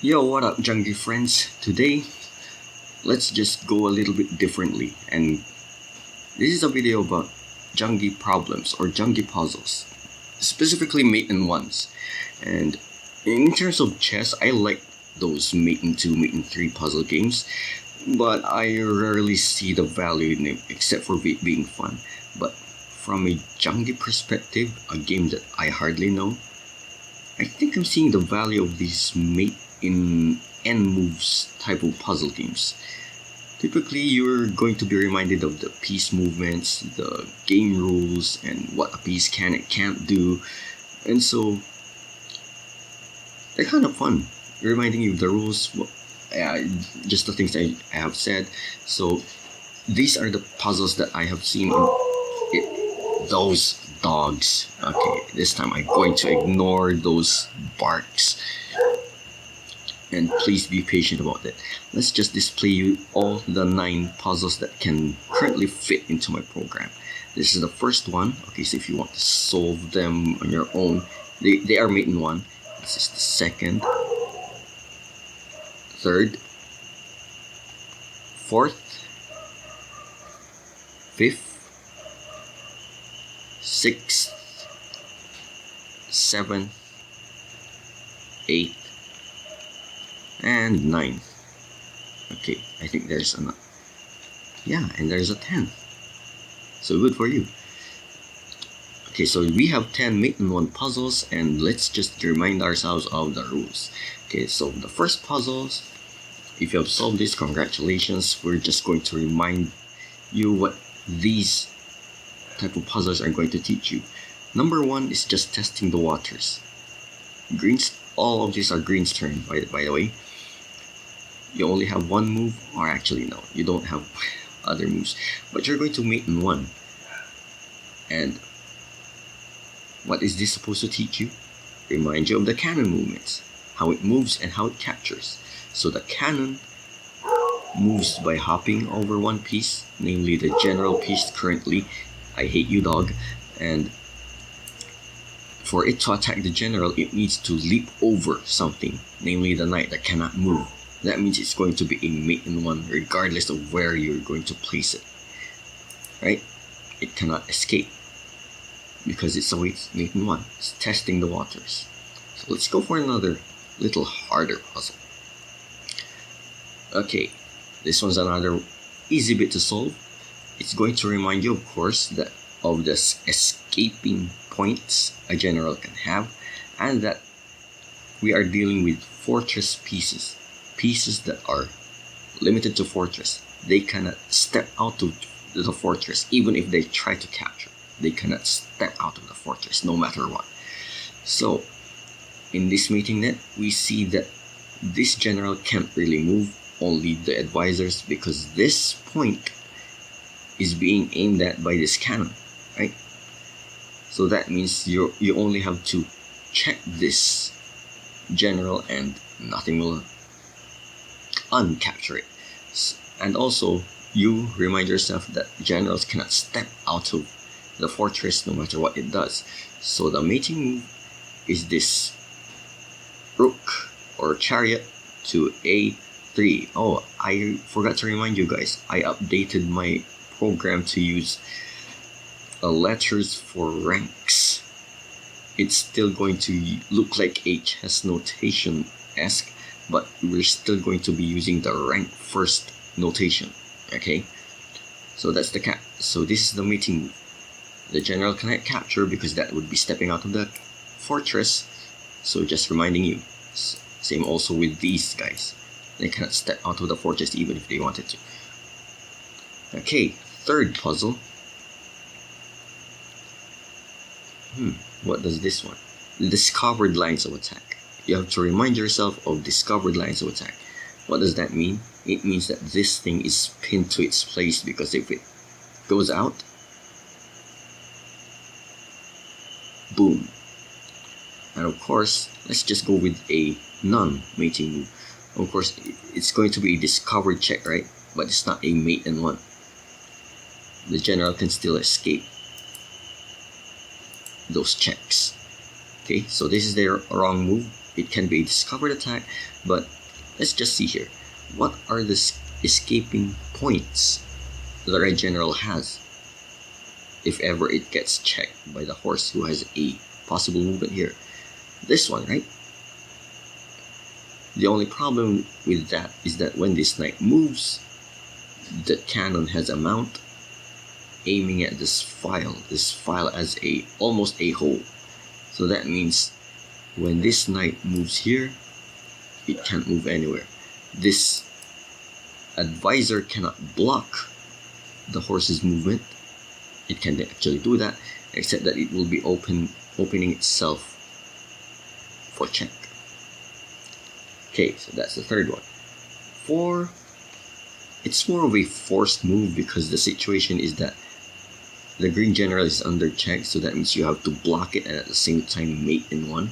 Yo, what up, Janggi friends? Today, let's just go a little bit differently, and this is a video about Janggi problems or Janggi puzzles, specifically mate in ones. And in terms of chess, I like those mate in two, mate in three puzzle games, but I rarely see the value in it except for it being fun. But from a Janggi perspective, a game that I hardly know, I think I'm seeing the value of these mate in n moves type of puzzle games. Typically, you're going to be reminded of the piece movements, the game rules, and what a piece can and can't do. And so, they're kind of fun, reminding you of the rules, just the things I have said. So, these are the puzzles that I have seen in those dogs. Okay, this time I'm going to ignore those barks. And please be patient about it. Let's just display you all the 9 puzzles that can currently fit into my program. This is the first one. Okay, so if you want to solve them on your own, they are made in one. This is the second, third, fourth, fifth, sixth, seventh, eighth, and 9. Okay, I think there's a and there's a 10. So good for you. Okay, so we have 10 mate in one puzzles, and let's just remind ourselves of the rules. Okay, so the first puzzles, if you have solved this, congratulations. We're just going to remind you what these type of puzzles are going to teach you. Number 1 is just testing the waters. All of these are green's turn, by the way. You only have one move, or actually no, you don't have other moves, but you're going to mate in one. And what is this supposed to teach you? Remind you of the cannon movements, how it moves and how it captures. So the cannon moves by hopping over one piece, namely the general piece currently. I hate you, dog. And for it to attack the general, it needs to leap over something, namely the knight that cannot move. That means it's going to be a mate in one regardless of where you're going to place it. Right? It cannot escape because it's a mate in one. It's testing the waters. So let's go for another little harder puzzle. Okay, this one's another easy bit to solve. It's going to remind you, of course, that of the escaping points a general can have, and that we are dealing with fortress pieces that are limited to fortress. They cannot step out of the fortress even if they try to capture. They cannot step out of the fortress no matter what. So in this mating net, we see that this general can't really move, only the advisors, because this point is being aimed at by this cannon, right? So that means you only have to check this general and nothing will uncapture it. And also, you remind yourself that generals cannot step out of the fortress no matter what it does. So the mating move is this rook or chariot to a3. Oh, I forgot to remind you guys, I updated my program to use letters for ranks. It's still going to look like a chess notation-esque, but we're still going to be using the rank first notation. Okay, so that's the so this is the mating move. The general cannot capture because that would be stepping out of the fortress. So just reminding you. Same also with these guys. They cannot step out of the fortress even if they wanted to. Okay, third puzzle. What does this one? The discovered lines of attack. You have to remind yourself of discovered lines of attack. What does that mean? It means that this thing is pinned to its place, because if it goes out, boom. And of course, let's just go with a non-mating move. Of course, it's going to be a discovered check, right? But it's not a mate in one. The general can still escape those checks. Okay, so this is their wrong move. it can be a discovered attack, but let's just see here. What are the escaping points the Red General has if ever it gets checked by the horse who has a possible movement here? This one, right? The only problem with that is that when this knight moves, the cannon has a mount aiming at this file as almost a hole. So that means when this knight moves here, it can't move anywhere. This advisor cannot block the horse's movement. It can actually do that, except that it will be opening itself for check. Okay, so that's the third one. 4, it's more of a forced move because the situation is that the green general is under check, so that means you have to block it and at the same time mate in 1.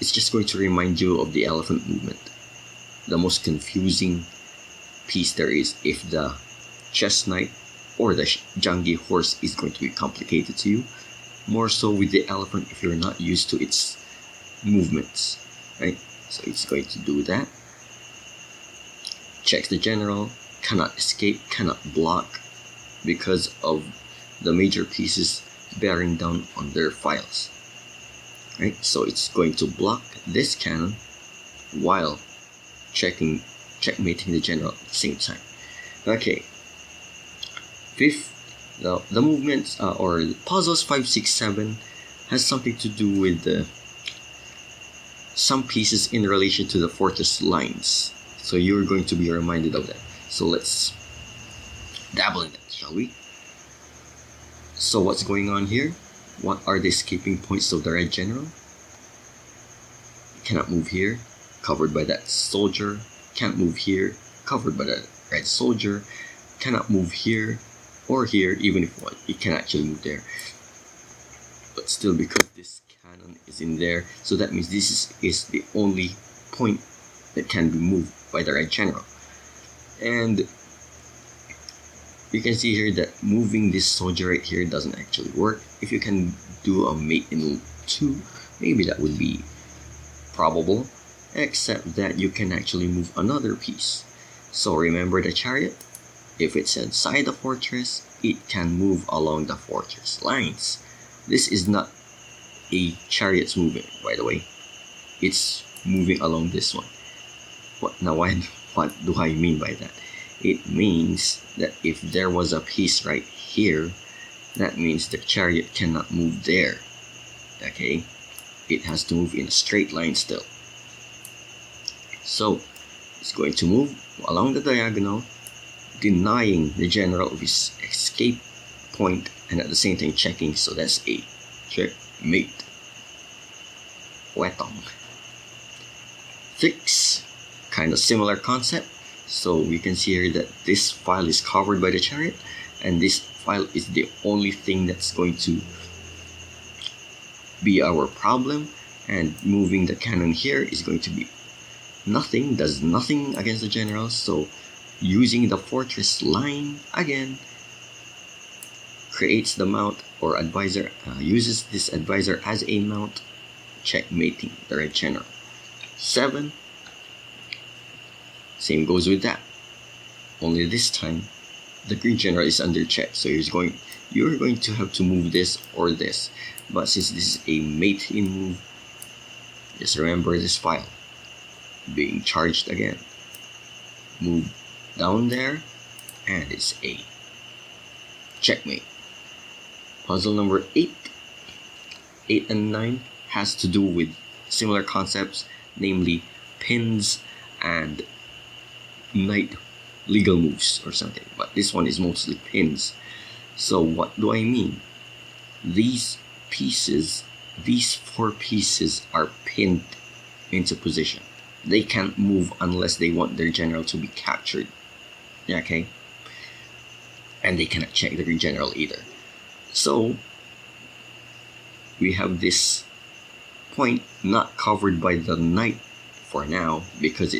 It's just going to remind you of the elephant movement. The most confusing piece there is if the chess knight or the Janggi horse is going to be complicated to you. More so with the elephant if you're not used to its movements, right? So it's going to do that. Checks the general, cannot escape, cannot block because of the major pieces bearing down on their files, right? So it's going to block this cannon while checkmating the general at the same time. Okay. 5th, the movements or puzzles 5, 6, 7 has something to do with some pieces in relation to the fortress lines. So you're going to be reminded of that. So let's dabble in that, shall we? So what's going on here? What are the escaping points of the Red General? Cannot move here, covered by that soldier. Can't move here, covered by the red soldier. Cannot move here or here, even if it can actually move there. But still, because this cannon is in there, so that means this is the only point that can be moved by the Red General. And you can see here that moving this soldier right here doesn't actually work. If you can do a mate in 2, maybe that would be probable, except that you can actually move another piece. So remember the chariot? If it's inside the fortress, it can move along the fortress lines. This is not a chariot's movement, by the way. It's moving along this one. What do I mean by that? It means that if there was a piece right here, that means the chariot cannot move there. Okay? It has to move in a straight line still. So, it's going to move along the diagonal, denying the general of his escape point and at the same time checking. So that's a checkmate. Wetong. 6, kind of similar concept. So we can see here that this file is covered by the chariot, and this file is the only thing that's going to be our problem, and moving the cannon here is going to be nothing, does nothing against the general. So using the fortress line again creates the mount, or advisor uses this advisor as a mount, checkmating the Red General. 7, same goes with that, only this time the Green General is under check, so you're going to have to move this or this. But since this is a mate in move, just remember this file being charged again. Move down there, and it's a checkmate. Puzzle number 8 and 9 has to do with similar concepts, namely pins and knight legal moves or something, but this one is mostly pins. So what do I mean? These pieces, these 4 pieces are pinned into position. They can't move unless they want their general to be captured. Yeah, okay? And they cannot check the Green General either. So we have this point not covered by the knight for now, because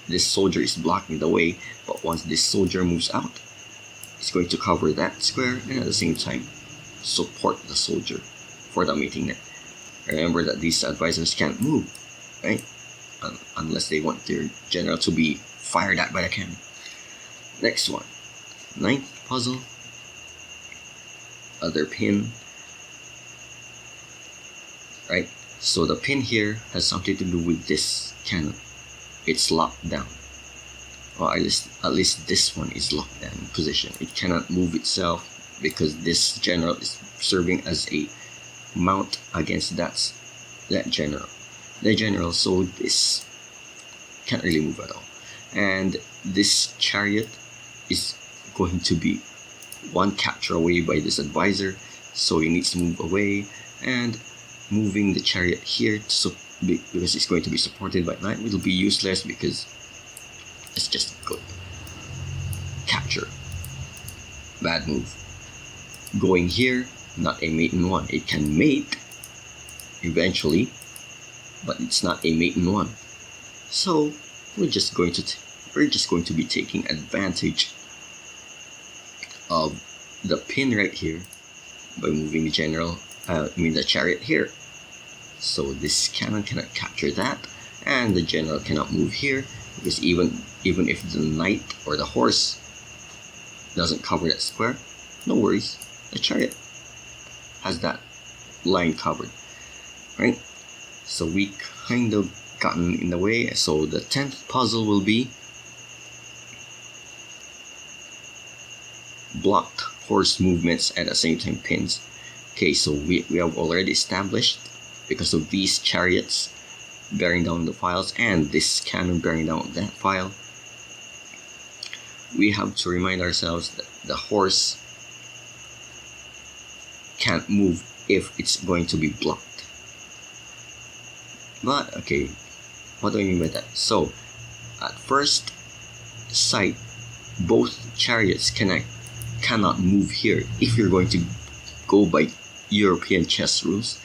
this soldier is blocking the way. But once this soldier moves out, it's going to cover that square and at the same time support the soldier for the mating net. Remember that these advisors can't move. right? Unless they want their general to be fired at by the cannon. Next one, ninth puzzle, other pin, right? So the pin here has something to do with this cannon. It's locked down. Well, at least this one is locked down in position. It cannot move itself because this general is serving as a mount against that general. The general, so this can't really move at all. And this chariot is going to be one capture away by this advisor, so he needs to move away, and moving the chariot here because it's going to be supported by knight will be useless because it's just good capture. Bad move. Going here, not a mate in one. It can mate eventually, but it's not a mate in one. So we're just going to be taking advantage of the pin right here by moving the chariot here. So this cannon cannot capture that, and the general cannot move here because even if the knight or the horse doesn't cover that square, no worries, the chariot has that line covered, right? So we kind of gotten in the way. So the 10th puzzle will be blocked horse movements at the same time pins. Okay, so we have already established, because of these chariots bearing down the files and this cannon bearing down that file, we have to remind ourselves that the horse can't move if it's going to be blocked. But okay, what do I mean by that? So at first sight, both chariots cannot move here. If you're going to go by European chess rules,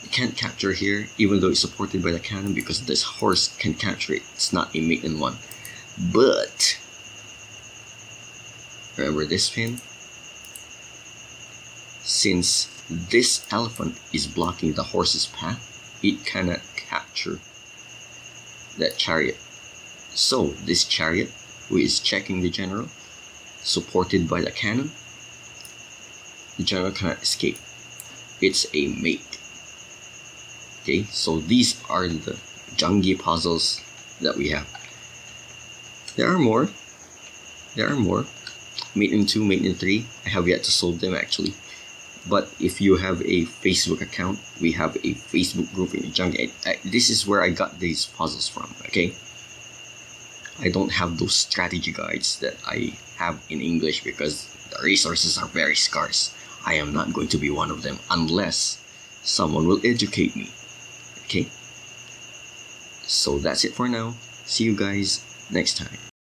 you can't capture here even though it's supported by the cannon because this horse can capture it. It's not a mate in one. But remember this pin? Since this elephant is blocking the horse's path, it cannot capture that chariot. So this chariot, who is checking the general, supported by the cannon, the general cannot escape. It's a mate. Okay, so these are the Janggi puzzles that we have. There are more. Mate in 2, mate in 3. I have yet to solve them actually. But if you have a Facebook account, we have a Facebook group in Janggi. This is where I got these puzzles from, okay? I don't have those strategy guides that I have in English because the resources are very scarce. I am not going to be one of them unless someone will educate me, okay? So that's it for now. See you guys next time.